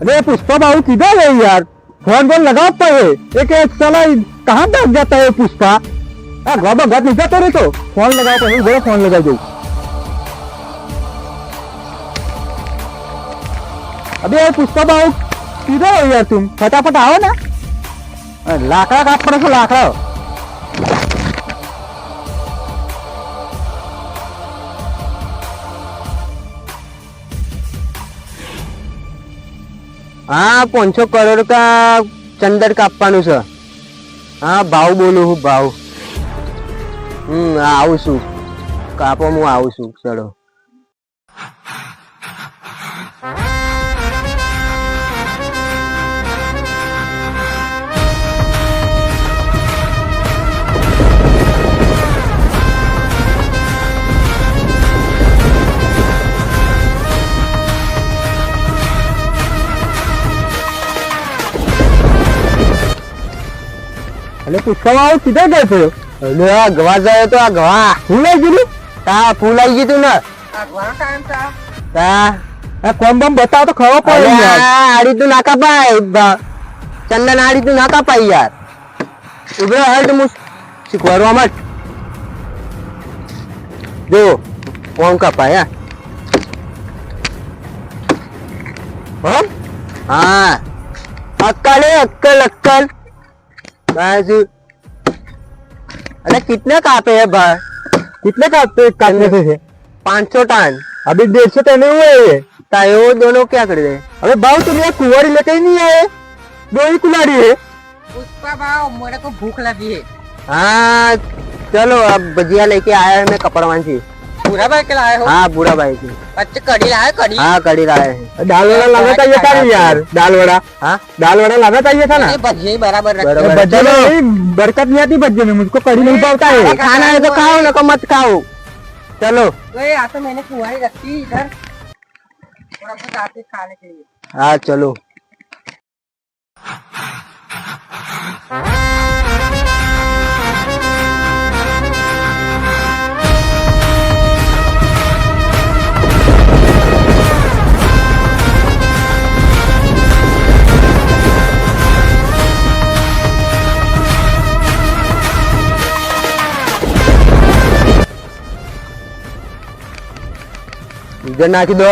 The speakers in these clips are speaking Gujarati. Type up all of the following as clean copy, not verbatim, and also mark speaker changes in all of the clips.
Speaker 1: अरे पुष्पा बाबू किधर है यार? फोन बोल लगा पाए एक एक साला कहाँ भाग जाता है पुष्पा? घर नहीं जाता रे तो फोन लगाओ पाए फोन लगा दो। अबे यार पुष्पा बाबू किधर हो यार तुम? फटाफट आओ ना। लाकड़ा काट पड़ा लाकड़ा।
Speaker 2: हाँ 500 करोड़ का चंदर कापવાનું છે હા ભાવ બોલું હું ભાવ આવું છું કાપો હું આવું છું ચલો
Speaker 1: अरे पुष्पा बाबू किधर गए थे?
Speaker 2: અરે આ ગવા જાય તો આ ગવા
Speaker 1: फूल आई गिरी?
Speaker 2: તા ફૂલ આવી ગયું તું ને તા
Speaker 1: कौन बम बताओ तो खबर
Speaker 2: અરે
Speaker 1: पड़े यार।
Speaker 2: આ આડી તું ના કાપાય ચંદન આડી તું ના કાપાય યાર ઉભરે હાલ તો હું શીખવાડવા મત જો કોણ કાપાય હા हाँ अक्कल है अक्कल अक्कल बस अरे कितने कापे है भाई
Speaker 1: कितने काटने से थे?
Speaker 2: 500 टन
Speaker 1: अभी 150 टने हुए ये।
Speaker 2: ताए वो दोनों क्या कर रहे
Speaker 1: अबे बाबू तुम यहाँ कुंवारी लेके ही नहीं आए? दो ही कुल्हाड़ी है।
Speaker 3: पुष्पा भाव मेरे को भूख लगी है।
Speaker 2: हाँ चलो अब भजिया लेके आया है मैं कपड़वान से
Speaker 3: पूरा भाई के लाए हो?
Speaker 2: हाँ बुरा भाई की
Speaker 3: अच्छा कड़ी लाए कड़ी?
Speaker 2: हाँ कड़ी लाए हैं
Speaker 1: दाल वड़ा लाना चाहिए था नहीं यार। दाल वड़ा
Speaker 2: हाँ
Speaker 1: दाल वड़ा लाना चाहिए था ना।
Speaker 3: ये भजिए बराबर रखते
Speaker 2: बराबर।
Speaker 3: हो।
Speaker 1: भज्जे में नहीं बरकत नहीं आती भज्जे में, मुझको कड़ी नहीं पाता है।
Speaker 2: खाना है तो खाओ ना को मत खाओ चलो
Speaker 3: ये आ तो मैंने कुंवारी रखी इधर थोड़ा बहुत आके खाने के लिए।
Speaker 2: हाँ चलो इधर नाखी दो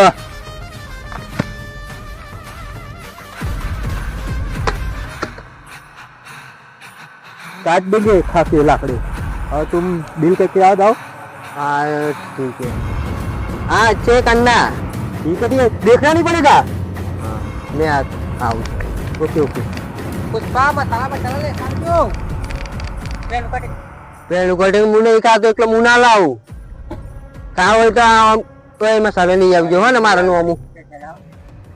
Speaker 1: काट देंगे खा के लाकड़े और तुम बिल करके आ जाओ।
Speaker 2: हाँ ठीक है हाँ चेक करना
Speaker 1: ठीक है देखना नहीं पड़ेगा।
Speaker 2: हाँ मैं आऊँ ओके ओके
Speaker 3: पुष्पा बता ले समझो पेड़ कटे
Speaker 2: પેલું કટિંગ હું નહીં ખાતો એટલે હું ના લાવું ખાવ હોય તો કોઈ મસાલો નહીં આવજો હો ને મારા નોમ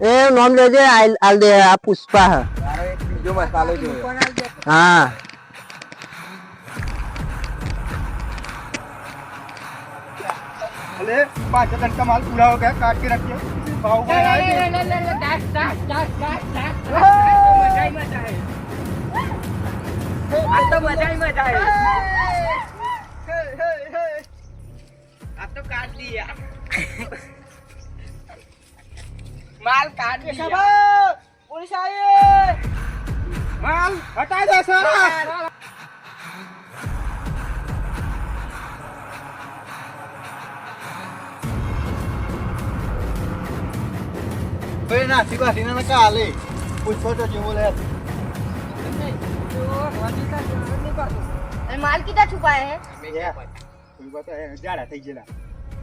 Speaker 2: એ નોમ લેજે આલ દે આ પુષ્પા
Speaker 3: जो मसाले जो
Speaker 2: हाँ
Speaker 1: अरे 5 टन का माल पूरा हो गया, काट के रखिए। भाव
Speaker 3: मजा है अब तो काट दिया माल काट दिया पुलिस आई
Speaker 1: माल हटा दे सर। नासिक वासिना नका आले पुष्पाचा जीव बोले
Speaker 4: माल किधर छुपाए है?
Speaker 1: જાડા થઈ ગયેલા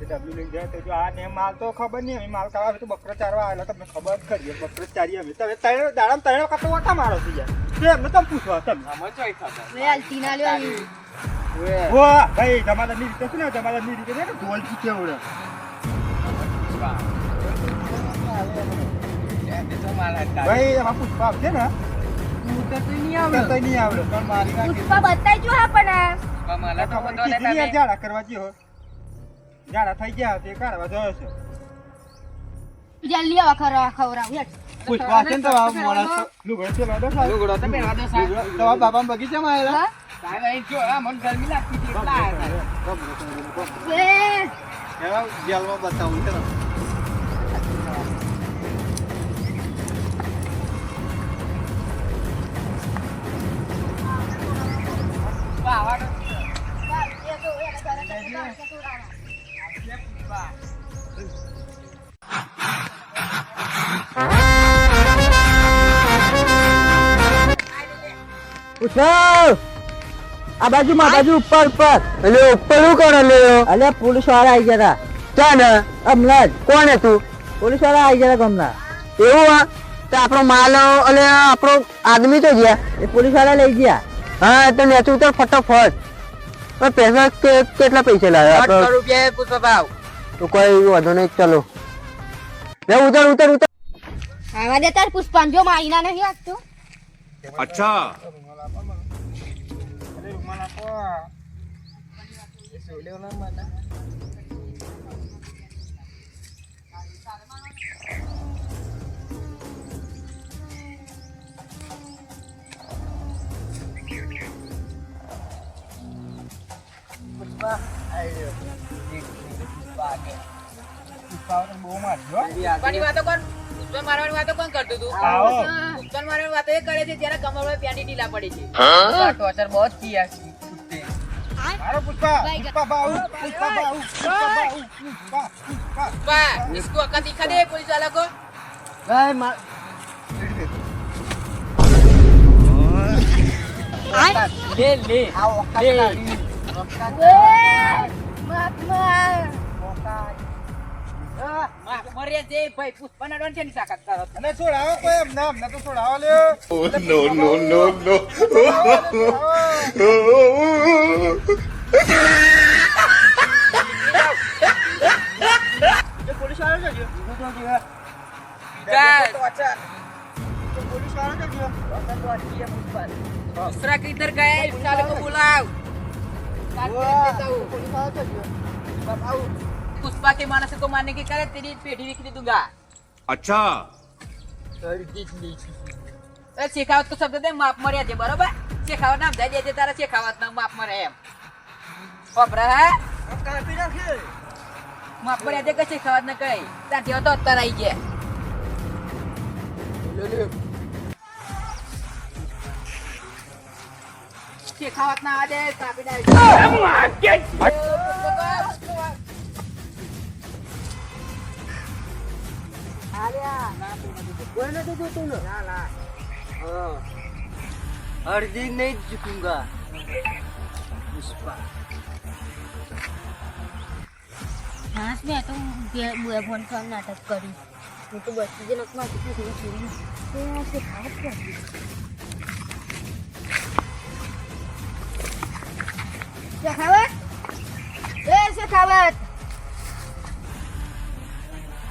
Speaker 1: ડબલ્યુ લઈને જાય તો જો આ ને માલ તો ખબર નહીં અમે માલ કાઢવા તો બકરો ચારવા આવેલા તમને ખબર જ કરી બકરો ચારી અમે તમે ત્રણ દાડામાં ત્રણ વખત ઓટા મારો થઈ જાય તે એમને તમે પૂછવા તમે
Speaker 3: हमें तो ही खबर
Speaker 4: वे अल्टीना ले आई
Speaker 1: ઓ ભાઈ તમારા ની રીતે શું ને તમારા ની રીતે ને ઢોલ થી કેવડે
Speaker 3: तो माल हटा
Speaker 1: ભાઈ એમાં પૂછવા આવશે ને
Speaker 3: तो नहीं
Speaker 1: તો નહીં આવડે પણ મારી વાત
Speaker 4: पुष्पा बताई जो है पण
Speaker 3: माला तो बता देता है
Speaker 1: જાડા કરવા જેવો જાડા થઈ ગયા તે કાઢવા જોયો છે
Speaker 4: जल्दी आवा खवरा हट
Speaker 1: પુષ્પા છે ને તો આ માણસ લુગડો છે લાડો સાહેબ
Speaker 3: લુગડો તો પહેરવા દો સાહેબ
Speaker 1: તો આ બાબા બગીચામાં આવેલા
Speaker 3: સાહેબ અહીં જો આ મને ગરમી લાગતી હતી એટલા આવ્યા
Speaker 4: ए
Speaker 1: એવા જેલમાં બતાવું છે
Speaker 3: પુષ્પા આ બાજુમાં બાજુ ઉપર
Speaker 2: એટલે ઉપર શું કરો લ્યો
Speaker 3: અલ્યા પોલીસ વાળા આવી ગયા
Speaker 2: ચા ને
Speaker 3: હમણાં જ
Speaker 2: કોણ હતું
Speaker 3: પોલીસ વાળા આવી ગયા ગમના
Speaker 2: એવું હા તો આપણો માલ એટલે આપણો આદમી તો ગયા
Speaker 3: એ પોલીસ વાળા લઈ ગયા
Speaker 2: હા તો નેચું ઉતર ફટાફટ પણ પૈસા કેટલા પૈસા લાવ્યા
Speaker 3: રૂપિયા પુષ્પા ભાવ
Speaker 2: તો કોઈ વાંધો નહીં ચલો લે ઉતર ઉતર ઉતર
Speaker 4: આવા દે તાર પુષ્પાન જો માઈના નહીં આપતો
Speaker 5: अच्छा
Speaker 1: અરે રૂમાલ આપો એ સોલ્યો ના મને પુષ્પા આઈ પુષ્પા કે પુષ્પા તો બહુ મારજો
Speaker 3: કોની વાતો કોણ પુષ્પા મારવાની વાતો કોણ કરતું તું
Speaker 1: આવો
Speaker 3: પુષ્પા મારવાની વાતો એ કરે છે જ્યારે કમરમાં પ્યાની ઢીલા પડી છે ટોર્ચર બહુ જ કિયા છે કુત્તે
Speaker 1: મારો પુષ્પા પુષ્પા બાઉ પુષ્પા બાઉ પુષ્પા બાઉ પુષ્પા પુષ્પા
Speaker 3: पुष्पा इसको अक्का दिखा दे पुलिस वाला को
Speaker 1: ભાઈ માર
Speaker 3: ले ले
Speaker 1: આવો
Speaker 3: લે. મર્યા જે ભાઈ પુષ્પા ના ડોન છે ની તાકાત કરો
Speaker 1: અને છોડાવો કોઈ અમને તો છોડાવો લ્યો
Speaker 5: no.
Speaker 1: પોલીસ વાળો જજો
Speaker 3: ચાલ.
Speaker 1: પોલીસ વાળો જજો
Speaker 3: दूसरा किधर गया है साले को बुलाओ
Speaker 1: પોલીસ વાળો જજો
Speaker 3: पुष्पा के मानस को मारने की करे तेरी पेटी निकली दूंगा
Speaker 5: अच्छा
Speaker 3: ए शेखावत को शब्द दे माप मर्या दे बरोबर शेखावत नाम दे दे तारा शेखावत नाम माप मरे एम ખબર હે
Speaker 1: કાપી નાખે
Speaker 3: માપ મર્યા દે કે શેખાવત ન કઈ તાટી તો અત્યારે આવી ગયા શેખાવત ના આદે કાપી
Speaker 2: हर दिन नहीं झुकूंगा
Speaker 4: હા મેં તો ફોન પર નાટક કર્યું હું તો બસી જ નકમાં શેખાવત એ શેખાવત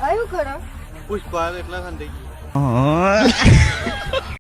Speaker 4: આવ્યું ખરો
Speaker 1: પુષ્પા એટલા ખાન થઈ ગયું